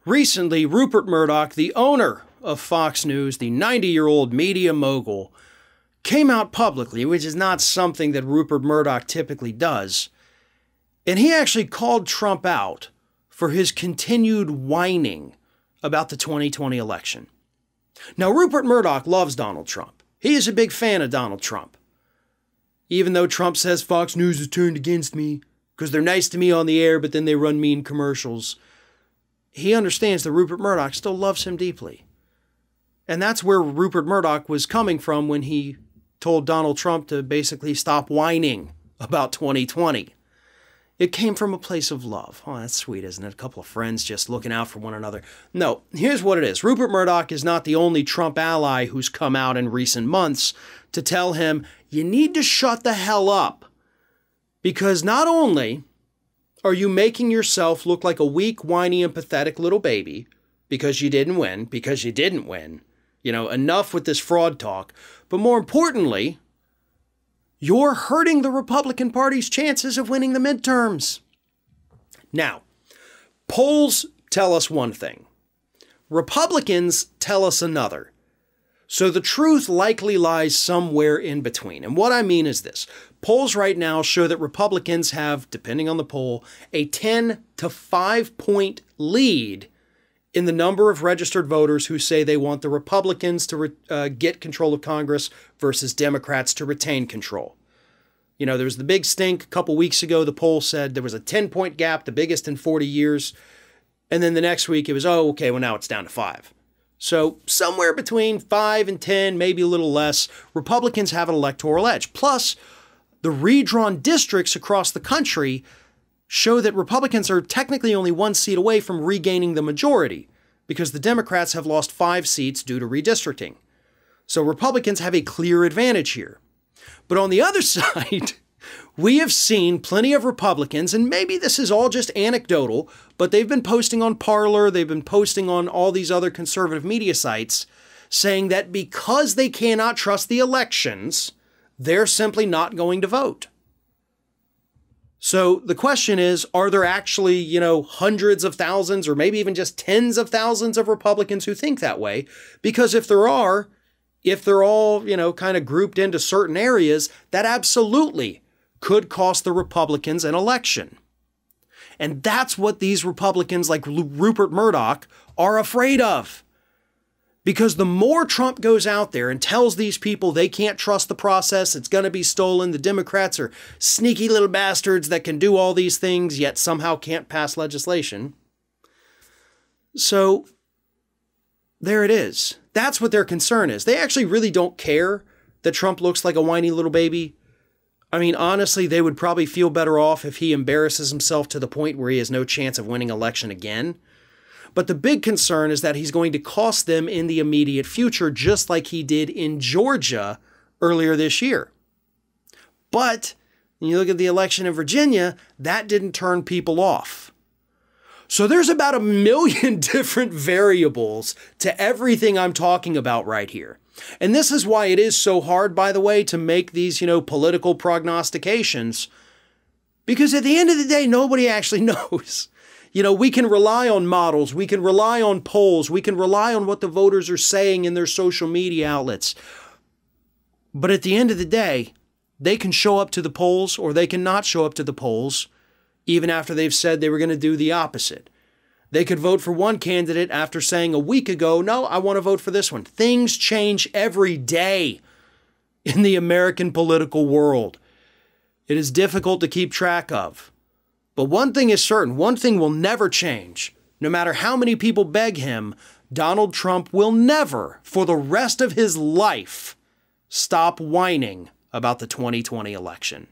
Recently, Rupert Murdoch, the owner of Fox News, the 90-year-old media mogul, came out publicly, which is not something that Rupert Murdoch typically does, and he actually called Trump out for his continued whining about the 2020 election. Now, Rupert Murdoch loves Donald Trump. He is a big fan of Donald Trump. Even though Trump says Fox News is turned against me because they're nice to me on the air, but then they run mean commercials, he understands that Rupert Murdoch still loves him deeply. And that's where Rupert Murdoch was coming from when he told Donald Trump to basically stop whining about 2020. It came from a place of love. Oh, that's sweet, isn't it? A couple of friends just looking out for one another. No, here's what it is. Rupert Murdoch is not the only Trump ally who's come out in recent months to tell him, you need to shut the hell up. Because not only are you making yourself look like a weak, whiny, and pathetic little baby because you didn't win, you know, enough with this fraud talk, but more importantly, you're hurting the Republican Party's chances of winning the midterms. Now, polls tell us one thing. Republicans tell us another. So the truth likely lies somewhere in between. And what I mean is this. Polls right now show that Republicans have, depending on the poll, a 10 to 5 point lead in the number of registered voters who say they want the Republicans to get control of Congress versus Democrats to retain control. You know, there was the big stink a couple weeks ago. The poll said there was a 10-point gap, the biggest in 40 years. And then the next week it was, oh, okay, well, now it's down to 5. So somewhere between 5 and 10, maybe a little less, Republicans have an electoral edge. Plus, the redrawn districts across the country show that Republicans are technically only 1 seat away from regaining the majority because the Democrats have lost 5 seats due to redistricting. So Republicans have a clear advantage here. But on the other side, we have seen plenty of Republicans, and maybe this is all just anecdotal, but they've been posting on Parler, they've been posting on all these other conservative media sites, saying that because they cannot trust the elections, they're simply not going to vote. So the question is, are there actually, you know, hundreds of thousands or maybe even just tens of thousands of Republicans who think that way? Because if there are, if they're all, you know, kind of grouped into certain areas, that absolutely could cost the Republicans an election. And that's what these Republicans like Rupert Murdoch are afraid of. Because the more Trump goes out there and tells these people they can't trust the process, it's going to be stolen, the Democrats are sneaky little bastards that can do all these things, yet somehow can't pass legislation. So there it is. That's what their concern is. They actually really don't care that Trump looks like a whiny little baby. I mean, honestly, they would probably feel better off if he embarrasses himself to the point where he has no chance of winning election again. But the big concern is that he's going to cost them in the immediate future, just like he did in Georgia earlier this year. But when you look at the election in Virginia, that didn't turn people off. So there's about 1 million different variables to everything I'm talking about right here. And this is why it is so hard, by the way, to make these, you know, political prognostications. Because at the end of the day, nobody actually knows. You know, we can rely on models, we can rely on polls, we can rely on what the voters are saying in their social media outlets. But at the end of the day, they can show up to the polls or they can not show up to the polls, even after they've said they were going to do the opposite. They could vote for one candidate after saying a week ago, no, I want to vote for this one. Things change every day in the American political world. It is difficult to keep track of. But one thing is certain, one thing will never change. No matter how many people beg him, Donald Trump will never, for the rest of his life, stop whining about the 2020 election.